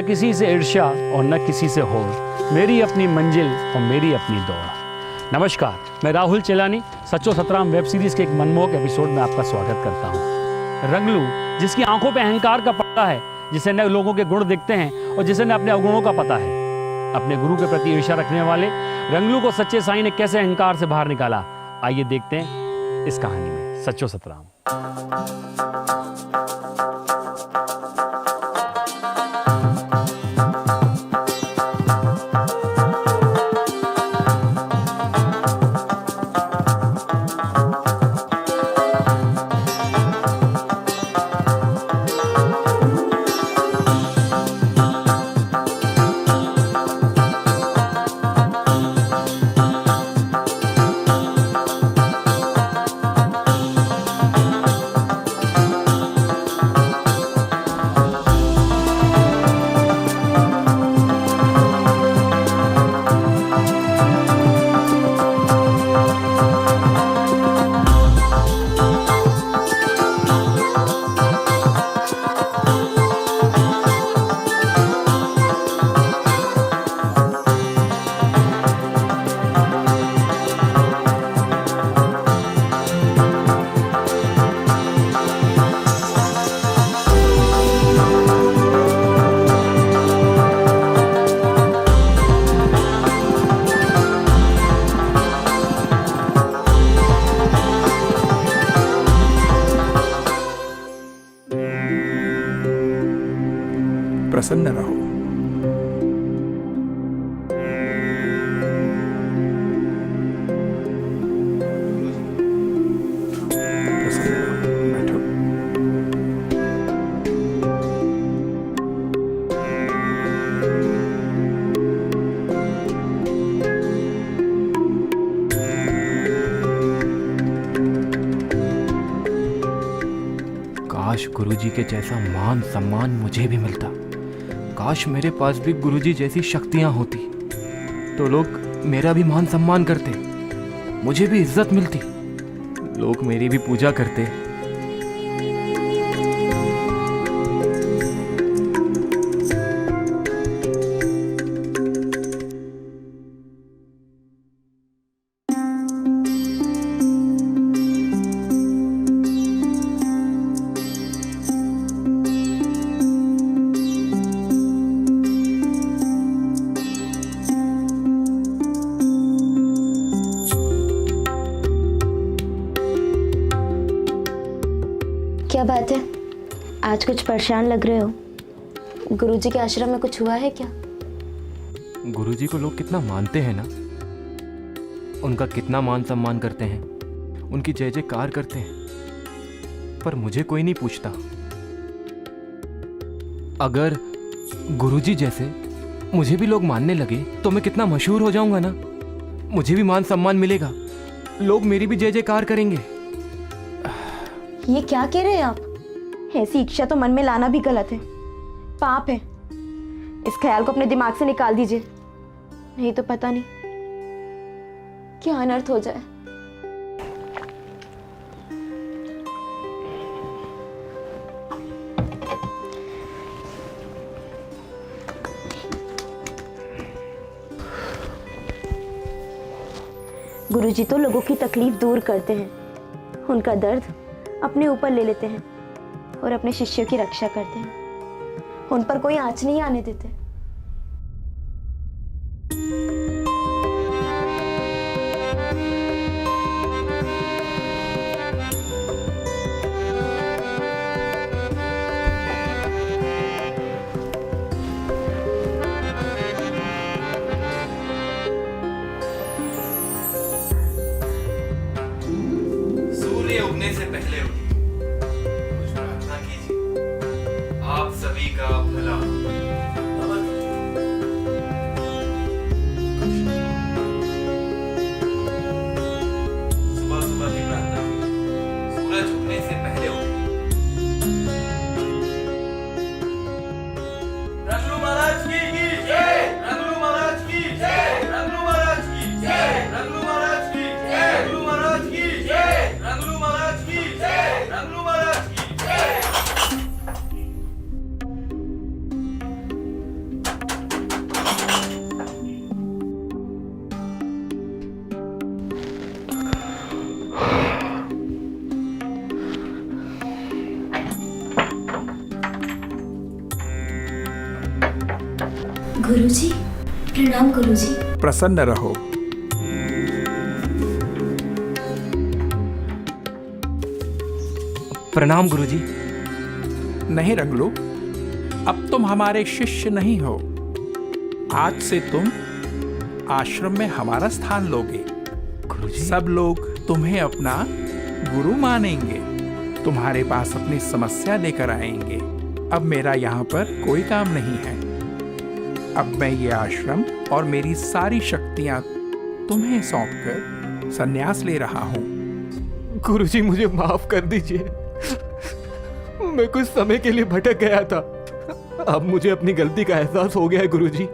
न किसी से ईर्ष्या और न किसी से होड़, मेरी अपनी मंजिल और मेरी अपनी दौड़। नमस्कार, मैं राहुल चेलानी सच्चो सतराम वेब सीरीज के एक मनमोहक एपिसोड में आपका स्वागत करता हूँ। रंगलू, जिसकी आंखों पे अहंकार का पर्दा है, जिसे न लोगों के गुण दिखते हैं और जिसे न अपने अवगुणों का पता है। अपने गुरु के प्रति ईर्ष्या रखने वाले रंगलू को सच्चे साईं ने कैसे अहंकार से बाहर निकाला, आइए देखते हैं इस कहानी में। सच्चो सतराम। प्रसन्न रहो। प्रसन्न रहो, बैठो। काश गुरुजी के जैसा मान सम्मान मुझे भी मिलता। काश मेरे पास भी गुरुजी जैसी शक्तियां होती तो लोग मेरा भी मान सम्मान करते, मुझे भी इज्जत मिलती, लोग मेरी भी पूजा करते। क्या बात है, आज कुछ परेशान लग रहे हो? गुरुजी के आश्रम में कुछ हुआ है क्या? गुरुजी को लोग कितना मानते हैं ना, उनका कितना मान सम्मान करते हैं, उनकी जय जयकार करते हैं, पर मुझे कोई नहीं पूछता। अगर गुरुजी जैसे मुझे भी लोग मानने लगे तो मैं कितना मशहूर हो जाऊंगा ना, मुझे भी मान सम्मान मिलेगा, लोग मेरी भी जय जयकार करेंगे। ये क्या कह रहे हैं आप? ऐसी इच्छा तो मन में लाना भी गलत है, पाप है। इस ख्याल को अपने दिमाग से निकाल दीजिए, नहीं तो पता नहीं क्या अनर्थ हो जाए। गुरुजी तो लोगों की तकलीफ दूर करते हैं, उनका दर्द अपने ऊपर ले लेते हैं और अपने शिष्यों की रक्षा करते हैं, उन पर कोई आंच नहीं आने देते। सूर्य उगने से पहले कुछ प्रार्थना कीजिए, आप सभी का भला। सुबह सुबह की प्रार्थना, सूरज उगने से पहले उठे। रंगलू महाराज की जय, रंगलू महाराज की जय, रंगलू महाराज की जय, रंगलू महाराज की जय, रंगलू महाराज की जय, रंगलू महाराज की जय। गुरुजी, प्रणाम गुरुजी। प्रसन्न रहो। प्रणाम गुरुजी। नहीं रंगलू, अब तुम हमारे शिष्य नहीं हो। आज से तुम आश्रम में हमारा स्थान लोगे। गुरुजी, सब लोग तुम्हें अपना गुरु मानेंगे, तुम्हारे पास अपनी समस्या लेकर आएंगे। अब मेरा यहाँ पर कोई काम नहीं है। अब मैं ये आश्रम और मेरी सारी शक्तियाँ तुम्हें सौंपकर संन्यास ले रहा हूँ। गुरुजी मुझे माफ कर दीजिए। मैं कुछ समय के लिए भटक गया था। अब मुझे अपनी गलती का एहसास हो गया है गुरुजी।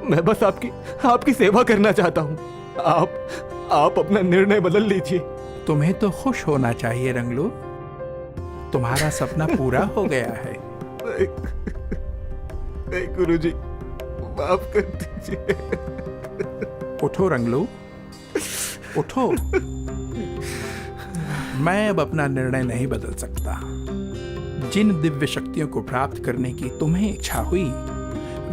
मैं बस आपकी सेवा करना चाहता हूँ। आप अपना निर्णय बदल लीजिए। तुम्हें तो खुश होना चाहिए रंगलू, तुम्हारा सपना पूरा हो गया है। नहीं गुरुजी, माफ कर दीजिए। उठो रंगलू, उठो। मैं अब अपना निर्णय नहीं बदल सकता। जिन दिव्य शक्तियों को प्राप्त करने की तुम्हें इच्छा हुई,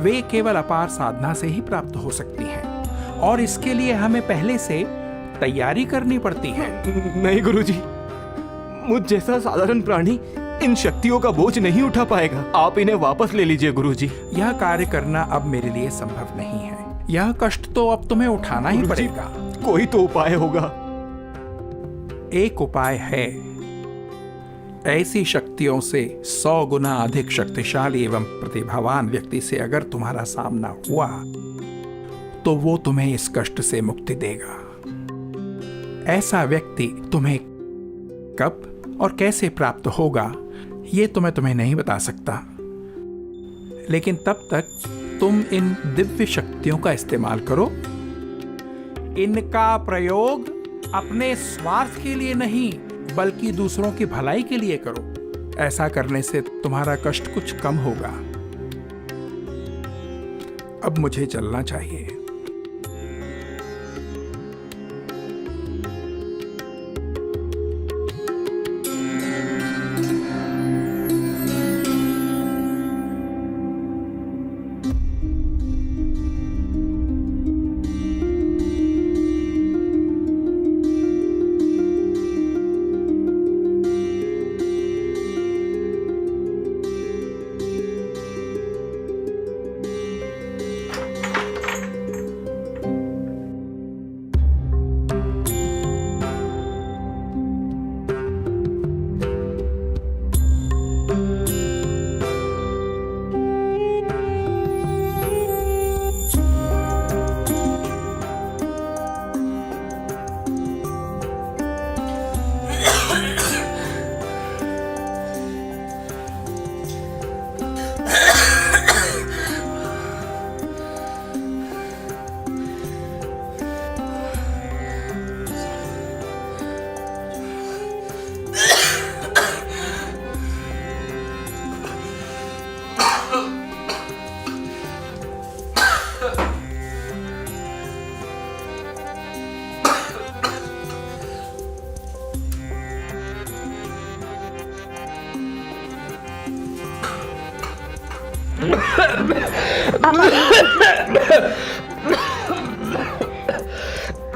वे केवल अपार साधना से ही प्राप्त हो सकती हैं, और इसके लिए हमें पहले से तैयारी करनी पड़ती है। नहीं गुरुजी, मुझ जैसा साधारण प्राणी इन शक्तियों का बोझ नहीं उठा पाएगा। आप इन्हें वापस ले लीजिए गुरुजी। यह कार्य करना अब मेरे लिए संभव नहीं है। यह कष्ट तो अब तुम्हें उठाना ही गुरुजी, पड़ेगा। कोई तो उपाय होगा। एक उपाय है। ऐसी शक्तियों से 100 गुना अधिक शक्तिशाली एवं प्रतिभावान व्यक्ति से अगर तुम्हारा सामना हुआ, तो वो तुम्हें इस कष्ट से मुक्ति देगा। ऐसा व्यक्ति तुम्हें कब और कैसे प्राप्त होगा, ये तो मैं तुम्हें नहीं बता सकता। लेकिन तब तक तुम इन दिव्य शक्तियों का इस्तेमाल करो। इनका प्रयोग अपने स्वार्थ के लिए नहीं, बल्कि दूसरों की भलाई के लिए करो। ऐसा करने से तुम्हारा कष्ट कुछ कम होगा। अब मुझे चलना चाहिए।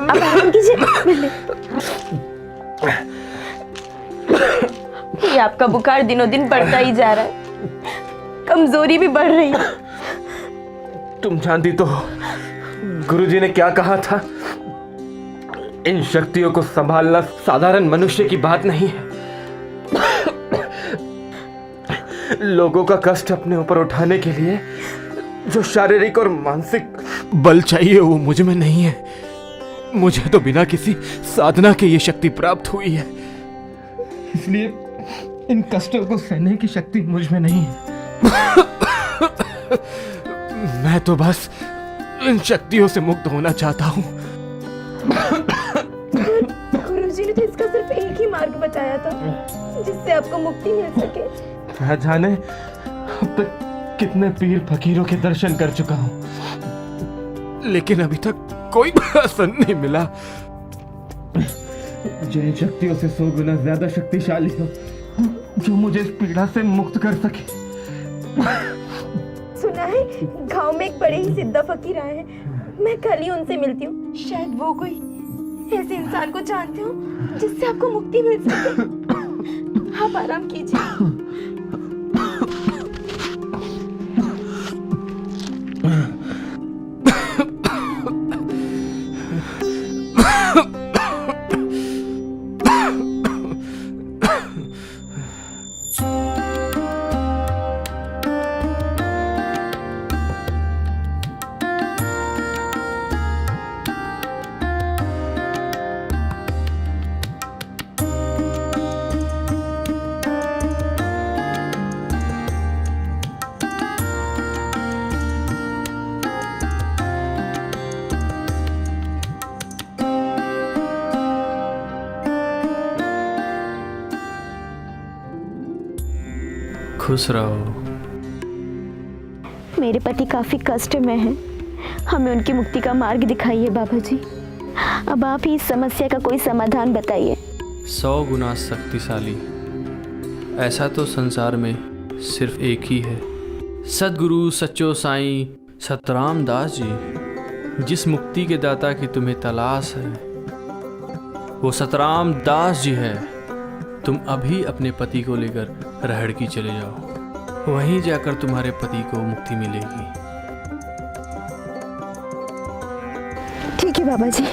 आप आराम कीजिए। ये आपका बुखार दिनों दिन बढ़ता ही जा रहा है, कमजोरी भी बढ़ रही है। तुम जानती तो हो गुरुजी ने क्या कहा था। इन शक्तियों को संभालना साधारण मनुष्य की बात नहीं है। लोगों का कष्ट अपने ऊपर उठाने के लिए जो शारीरिक और मानसिक बल चाहिए वो मुझ में नहीं है। मुझे तो बिना किसी साधना के ये शक्ति प्राप्त हुई है, इसलिए इन कष्टों को सहने की शक्ति मुझ में नहीं है। मैं तो बस इन शक्तियों से मुक्त होना चाहता हूँ। गुरुजी ने तो इसका सिर्फ एक ही मार्ग बताया था जिससे आपको मुक्ति मिल सके। मैं जाने अब तक कितने पीर फकीरों के दर्शन कर चुका हूँ, लेकिन अभी तक कोई आसन नहीं मिला जो इन शक्तियों से 100 गुना ज्यादा शक्तिशाली हो, जो मुझे इस पीड़ा से मुक्त कर सके। सुना है गांव में एक बड़े ही सिद्धा फकीर आए हैं, मैं कल ही उनसे मिलती हूँ। शायद वो कोई ऐसे इंसान को जानते हो जिससे आपको मुक्ति मिल सके। आप आराम कीजिए। खुश रहो। मेरे पति काफी कष्ट में हैं। हमें उनकी मुक्ति का मार्ग दिखाइए बाबा जी। अब आप ही इस समस्या का कोई समाधान बताइए। 100 गुना शक्तिशाली ऐसा तो संसार में सिर्फ एक ही है, सदगुरु सच्चो साईं सतराम दास जी। जिस मुक्ति के दाता की तुम्हें तलाश है वो सतराम दास जी है। तुम अभी अपने पति को लेकर रहड़की चले जाओ, वहीं जाकर तुम्हारे पति को मुक्ति मिलेगी। ठीक है बाबा जी।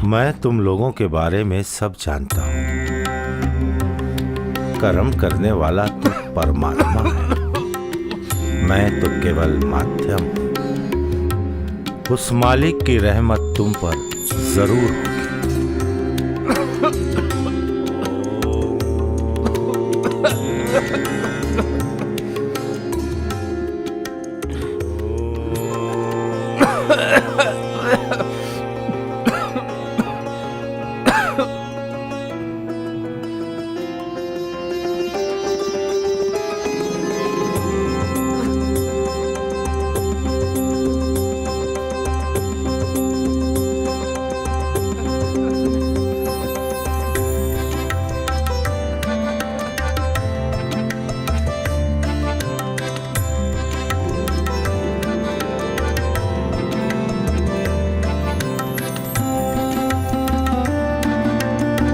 मैं तुम लोगों के बारे में सब जानता हूँ। कर्म करने वाला तो परमात्मा है, मैं तो केवल माध्यम हूँ। उस मालिक की रहमत तुम पर जरूर होगी।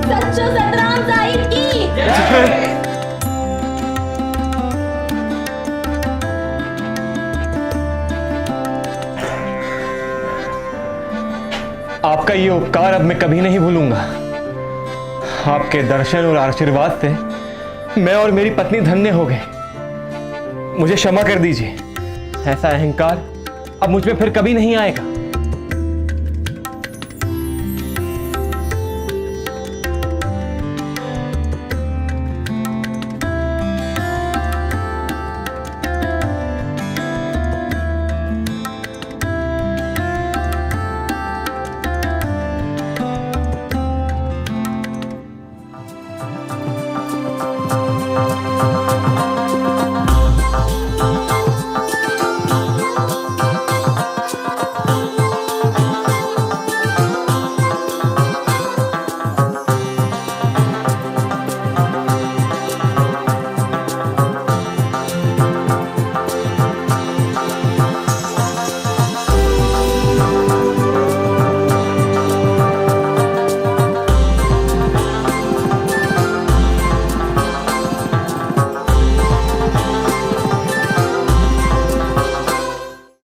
सच्चो सतराम साहिब की आपका ये उपकार अब मैं कभी नहीं भूलूंगा। आपके दर्शन और आशीर्वाद से मैं और मेरी पत्नी धन्य हो गए। मुझे क्षमा कर दीजिए। ऐसा अहंकार अब मुझ में फिर कभी नहीं आएगा।